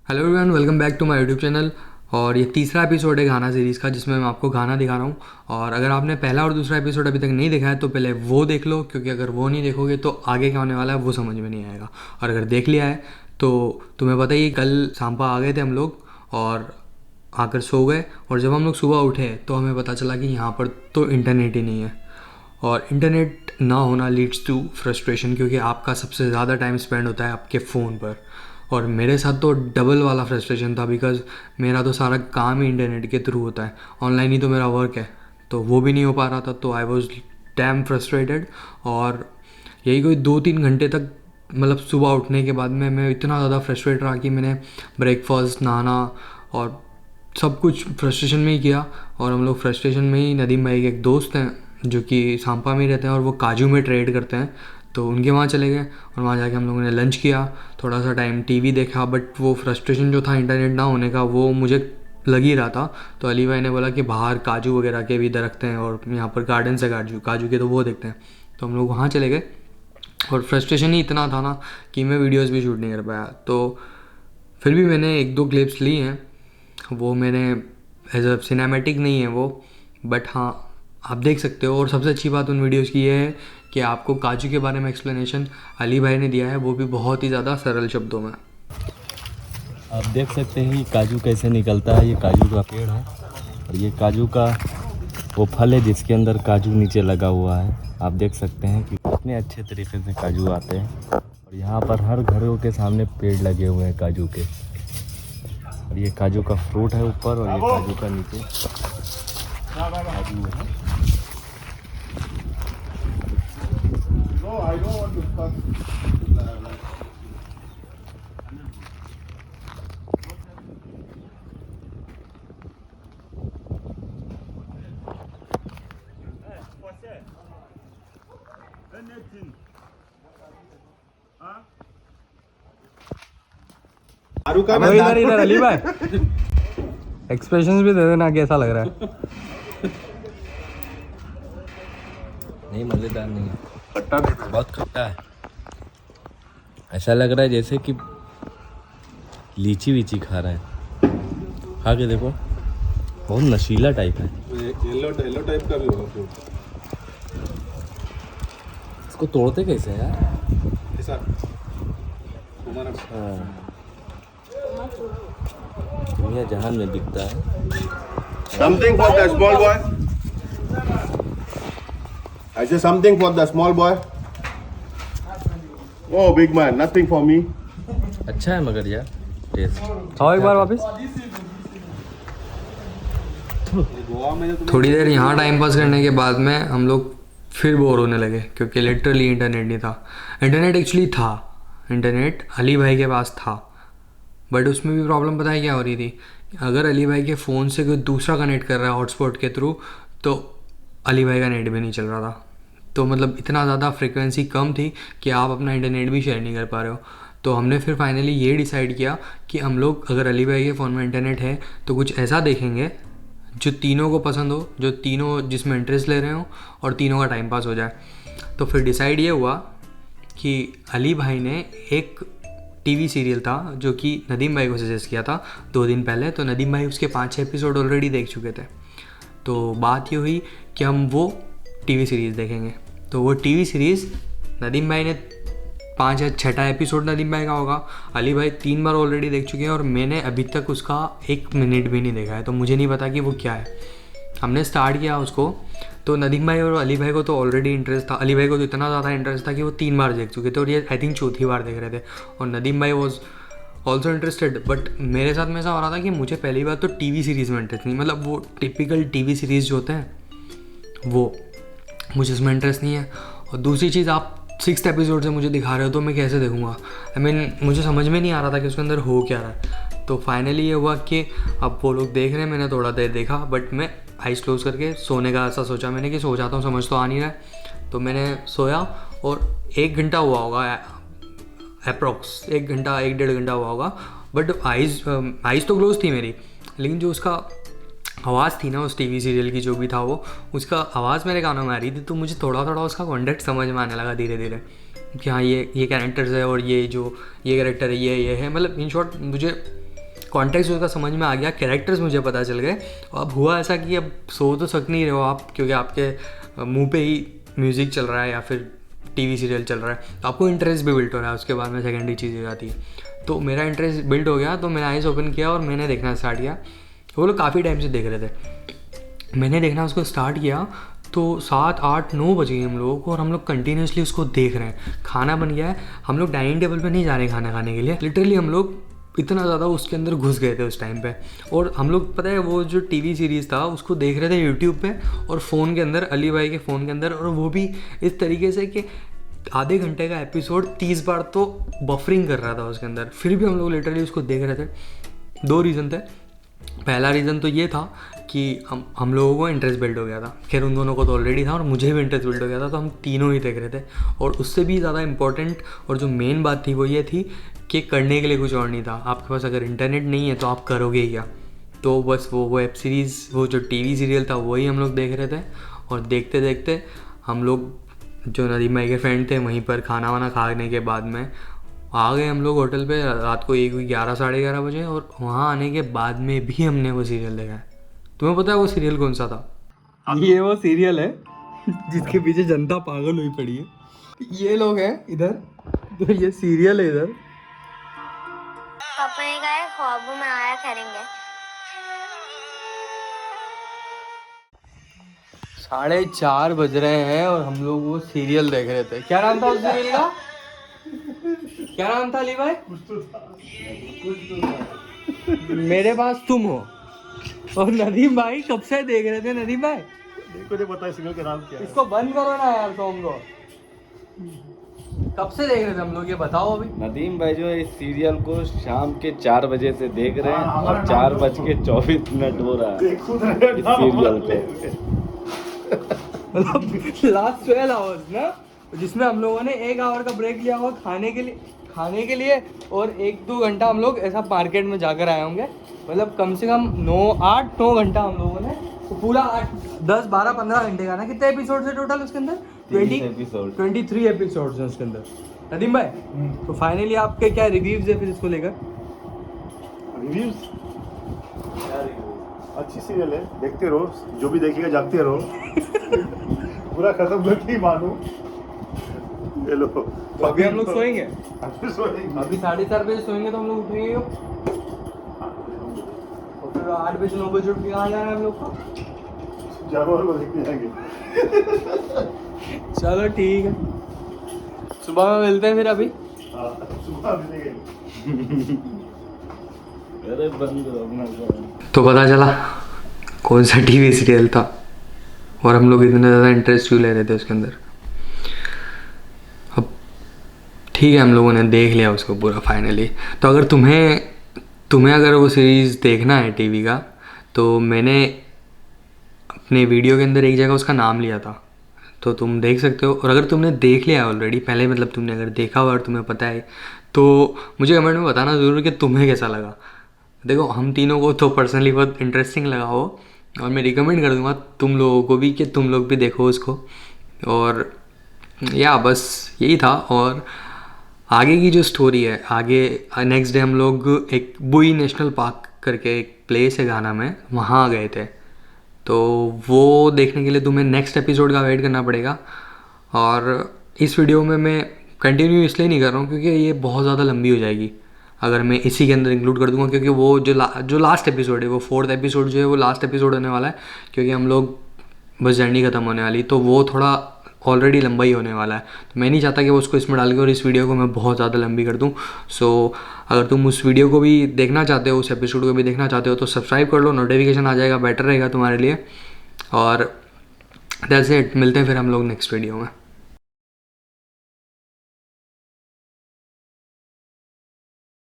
Hello everyone, welcome back to my YouTube channel. और ये तीसरा एपिसोड है गाना सीरीज़ का, जिसमें मैं आपको गाना दिखा रहा हूँ। और अगर आपने पहला और दूसरा एपिसोड अभी तक नहीं देखा है तो पहले वो देख लो, क्योंकि अगर वो नहीं देखोगे तो आगे क्या होने वाला है वो समझ में नहीं आएगा। और अगर देख लिया है तो तुम्हें पता ही, कल सांपा आ गए थे हम लोग और आकर सो गए। और जब हम लोग सुबह उठे तो हमें पता चला कि यहाँ पर तो इंटरनेट ही नहीं है। और इंटरनेट ना होना लीड्स टू फ्रस्ट्रेशन, क्योंकि आपका सबसे ज़्यादा टाइम स्पेंड होता है आपके फ़ोन पर। और मेरे साथ तो डबल वाला फ्रस्ट्रेशन था, बिकॉज़ मेरा तो सारा काम ही इंटरनेट के थ्रू होता है, ऑनलाइन ही तो मेरा वर्क है, तो वो भी नहीं हो पा रहा था। तो आई वॉज डैम फ्रस्ट्रेटेड। और यही कोई 2-3 घंटे तक, मतलब सुबह उठने के बाद में मैं इतना ज़्यादा फ्रस्ट्रेट रहा कि मैंने ब्रेकफास्ट, नहाना और सब कुछ फ्रस्ट्रेशन में ही किया। और हम लोग फ्रस्ट्रेशन में ही, नदीम भाई के एक दोस्त हैं जो कि सांपा में ही रहते हैं और वो काजू में ट्रेड करते हैं, तो उनके वहाँ चले गए। और वहाँ जाके हम लोगों ने लंच किया, थोड़ा सा टाइम टीवी देखा। बट वो फ्रस्ट्रेशन जो था इंटरनेट ना होने का, वो मुझे लग ही रहा था। तो अली भाई ने बोला कि बाहर काजू वगैरह के भी दरख्त हैं और यहाँ पर गार्डन से काजू काजू के, तो वो देखते हैं। तो हम लोग वहाँ चले गए। और फ्रस्ट्रेशन ही इतना था ना कि मैं वीडियोज़ भी शूट नहीं कर पाया। तो फिर भी मैंने 1-2 क्लिप्स ली हैं। वो मैंने एज अ सिनेमैटिक नहीं है वो, बट हाँ आप देख सकते हो। और सबसे अच्छी बात उन वीडियोज़ की ये है कि आपको काजू के बारे में एक्सप्लेनेशन अली भाई ने दिया है, वो भी बहुत ही ज़्यादा सरल शब्दों में। आप देख सकते हैं कि काजू कैसे निकलता है। ये काजू का पेड़ है और ये काजू का वो फल है जिसके अंदर काजू नीचे लगा हुआ है। आप देख सकते हैं कि कितने अच्छे तरीके से काजू आते हैं। और यहाँ पर हर घरों के सामने पेड़ लगे हुए हैं काजू के। और ये काजू का फ्रूट है ऊपर और ये काजू का नीचे काजू है। इधर इधर अली भाई, एक्सप्रेशंस भी दे देना, कैसा लग रहा है? नहीं, मज़ेदार नहीं है, खट्टा, बहुत खट्टा है। ऐसा लग रहा है जैसे कि लीची वीची खा रहा है। खा के देखो, बहुत नशीला टाइप है। येलो टाइप का भी होगा फ्रूट। इसको तोड़ते कैसे हैं यार? ऐसा हमारा दुनिया जहान में दिखता है। something for the small boy. I say something for the small boy. Oh big man, nothing for me. अच्छा है मगर यार टेस्ट। खाओ एक बार वापस। थोड़ी देर यहाँ टाइम पास करने के बाद में हम लोग फिर बोर होने लगे, क्योंकि लिटरली इंटरनेट नहीं था। इंटरनेट एक्चुअली था, इंटरनेट अली भाई के पास था, बट उसमें भी प्रॉब्लम पता है क्या हो रही थी? अगर अली भाई के फ़ोन से कोई दूसरा कनेक्ट कर रहा है हॉटस्पॉट के थ्रू, तो अली भाई का नेट भी नहीं चल रहा था। तो मतलब इतना ज़्यादा फ्रिक्वेंसी कम थी कि आप अपना इंटरनेट भी शेयर नहीं कर पा रहे हो। तो हमने फिर फाइनली ये डिसाइड किया कि हम लोग, अगर अली भाई के फ़ोन में इंटरनेट है तो कुछ ऐसा देखेंगे जो तीनों को पसंद हो, जो तीनों जिसमें इंटरेस्ट ले रहे हो और तीनों का टाइम पास हो जाए। तो फिर डिसाइड ये हुआ कि अली भाई ने एक टीवी सीरियल था जो कि नदीम भाई को सजेस्ट किया था 2 दिन पहले। तो नदीम भाई उसके 5-6 एपिसोड ऑलरेडी देख चुके थे। तो बात ये हुई कि हम वो टीवी सीरीज़ देखेंगे। तो वो टीवी सीरीज़ नदीम भाई ने 5 या 6 एपिसोड नदीम भाई का होगा, अली भाई 3 बार ऑलरेडी देख चुके हैं और मैंने अभी तक उसका 1 मिनट भी नहीं देखा है। तो मुझे नहीं पता कि वो क्या है। हमने स्टार्ट किया उसको, तो नदीम भाई और अली भाई को तो ऑलरेडी इंटरेस्ट था। अली भाई को तो इतना ज़्यादा इंटरेस्ट था कि वो 3 बार देख चुके थे और ये आई थिंक चौथी बार देख रहे थे। और नदीम भाई वॉज ऑल्सो इंटरेस्टेड, बट मेरे साथ में ऐसा हो रहा था कि मुझे पहली बार तो टीवी सीरीज़ में इंटरेस्ट नहीं, मतलब वो टिपिकल टीवी सीरीज़ जो होते हैं वो, मुझे इसमें इंटरेस्ट नहीं है। और दूसरी चीज़, आप 6th एपिसोड से मुझे दिखा रहे हो तो मैं कैसे देखूँगा? आई मीन मुझे समझ में नहीं आ रहा था कि उसके अंदर हो क्या रहा है। तो फाइनली ये हुआ कि अब वो लोग देख रहे हैं, मैंने थोड़ा देर देखा, बट मैं आइज़ क्लोज करके सोने का ऐसा सोचा मैंने कि सो जाता हूँ, समझ तो आ नहीं रहा है। तो मैंने सोया और 1 घंटा हुआ होगा, अप्रॉक्स 1 घंटा 1-1.5 घंटा हुआ होगा। बट आइज़ तो क्लोज थी मेरी, लेकिन जो उसका आवाज़ थी ना उस टीवी सीरियल की, जो भी था वो, उसका आवाज़ मेरे कानों में आ रही थी। तो मुझे थोड़ा थोड़ा उसका कॉन्टेक्ट समझ में आने लगा धीरे धीरे कि हाँ ये कैरेक्टर्स है और ये जो ये कैरेक्टर है ये है। मतलब इन शॉर्ट मुझे कॉन्टेक्स्ट उसका समझ में आ गया, कैरेक्टर्स मुझे पता चल गए। और अब हुआ ऐसा कि अब सो तो सक नहीं रहे हो आप, क्योंकि आपके मुंह पे ही म्यूज़िक चल रहा है या फिर टीवी सीरियल चल रहा है, तो आपको इंटरेस्ट भी बिल्ड हो रहा है। उसके बाद में सेकेंडरी चीज़ हो जाती है। तो मेरा इंटरेस्ट बिल्ड हो गया, तो मैंने आइज़ ओपन किया और मैंने देखना स्टार्ट किया। वो लोग काफ़ी टाइम से देख रहे थे, मैंने देखना उसको स्टार्ट किया तो 7, 8, 9 बज गए हम लोगों को, और हम लोग कंटिन्यूसली उसको देख रहे हैं। खाना बन गया है, हम लोग डाइनिंग टेबल पे नहीं जा रहे खाना खाने के लिए, लिटरली हम लोग इतना ज़्यादा उसके अंदर घुस गए थे उस टाइम पे। और हम लोग पता है वो जो टीवी सीरीज़ था उसको देख रहे थे यूट्यूब पे और फ़ोन के अंदर, अली भाई के फ़ोन के अंदर, और वो भी इस तरीके से कि आधे घंटे का एपिसोड 30 बार तो बफरिंग कर रहा था उसके अंदर। फिर भी हम लोग लिटरली उसको देख रहे थे। 2 रीज़न थे। पहला रीज़न तो ये था कि हम लोगों को इंटरेस्ट बिल्ड हो गया था। खैर उन दोनों को तो ऑलरेडी था और मुझे भी इंटरेस्ट बिल्ड हो गया था, तो हम तीनों ही देख रहे थे। और उससे भी ज़्यादा इम्पोर्टेंट और जो मेन बात थी वो ये थी कि करने के लिए कुछ और नहीं था। आपके पास अगर इंटरनेट नहीं है तो आप करोगे क्या? तो बस वो वेब सीरीज़, वो जो टीवी सीरियल था वही हम लोग देख रहे थे। और देखते देखते हम लोग, जो नदीम भाई के फ्रेंड थे, वहीं पर खाना वाना खाने के बाद में आ गए हम लोग होटल पे रात को 11, साढ़े 11 बजे। और वहाँ आने के बाद में भी हमने वो सीरियल देखा है। तुम्हें पता है वो सीरियल कौन सा था? ये वो सीरियल है जिसके पीछे जनता पागल हुई पड़ी है। ये लोग हैं इधर, तो ये सीरियल है इधर। पापा ने कहा है ख्वाबों में आया करेंगे। 4:30 बज रहे हैं और हम लोग वो सीरियल देख रहे थे। क्या नाम था उस सीरियल का? क्या नाम था अली भाई? मेरे पास तुम हो। और नदीम भाई कब से देख रहे थे? नदीम भाई देखो नहीं पता सीरियल का नाम क्या है। इसको बंद करो ना यार सॉन्ग को। कब से देख रहे थे हम लोग, ये बताओ अभी। नदीम भाई जो है इस सीरियल को शाम के 4 बजे से देख रहे हैं और 4:24 हो रहा है इस सीरियल को। मतलब लास्ट 12 आवर्स ना, जिसमें हम लोगों ने 1 आवर का ब्रेक लिया हुआ खाने के लिए और 1-2 घंटा हम लोग ऐसा मार्केट में जाकर आए होंगे। मतलब कम से कम 8-9 घंटा हम लोगों ने, तो पूरा 10, 12, 15 घंटे का ना। कितने एपिसोड है टोटल उसके अंदर? 23 एपिसोड हैं उसके अंदर। नदीम भाई, तो फाइनली आपके क्या रिव्यूज है फिर इसको लेकर? रिव्यूज अच्छी सीरियल है, देखते रहो, जो भी देखेगा जागते रहो। पूरा खत्म करके ही मानो। ये लो, तो अभी हम लोग सोएंगे, अभी सोएंगे। अभी 4:30 बजे सोएंगे तो हम लोग उठेंगे क्यों? और फिर 8 बजे 9 बजे उठ के कहाँ जाना है हम लोग को? जानवर को देखने जाएंगे। चलो ठीक है, सुबह में मिलते हैं फिर। अभी हाँ, सुबह मिलेंगे। अरे बंद करो अपना फोन। तो पता चला कौन सा टीवी सीरियल था और हम लोग इतना ज़्यादा इंटरेस्ट क्यों ले रहे थे उसके अंदर। अब ठीक है, हम लोगों ने देख लिया उसको पूरा फाइनली। तो अगर तुम्हें अगर वो सीरीज़ देखना है टीवी का, तो मैंने अपने वीडियो के अंदर एक जगह उसका नाम लिया था, तो तुम देख सकते हो। और अगर तुमने देख लिया है ऑलरेडी पहले, मतलब तुमने अगर देखा हुआ और तुम्हें पता है, तो मुझे कमेंट में बताना ज़रूर कि तुम्हें कैसा लगा। देखो हम तीनों को तो पर्सनली बहुत इंटरेस्टिंग लगा हो, और मैं रिकमेंड कर दूंगा तुम लोगों को भी कि तुम लोग भी देखो उसको। और या बस यही था। और आगे की जो स्टोरी है, आगे नेक्स्ट डे हम लोग एक बुई नेशनल पार्क करके एक प्लेस है घाना में, वहाँ गए थे। तो वो देखने के लिए तुम्हें नेक्स्ट एपिसोड का वेट करना पड़ेगा। और इस वीडियो में मैं कंटिन्यू इसलिए नहीं कर रहा हूँ क्योंकि ये बहुत ज़्यादा लंबी हो जाएगी अगर मैं इसी के अंदर इंक्लूड कर दूंगा, क्योंकि वो जो लास्ट एपिसोड है, वो 4th एपिसोड जो है वो लास्ट एपिसोड होने वाला है, क्योंकि हम लोग बस जर्नी ख़त्म होने वाली, तो वो थोड़ा ऑलरेडी लंबा ही होने वाला है। तो मैं नहीं चाहता कि वो उसको इसमें डाल के और इस वीडियो को मैं बहुत ज़्यादा लंबी कर दूँ। सो अगर तुम उस वीडियो को भी देखना चाहते हो, उस एपिसोड को भी देखना चाहते हो, तो सब्सक्राइब कर लो, नोटिफिकेशन आ जाएगा, बेटर रहेगा तुम्हारे लिए। और दैट्स इट, मिलते हैं फिर हम लोग नेक्स्ट वीडियो में।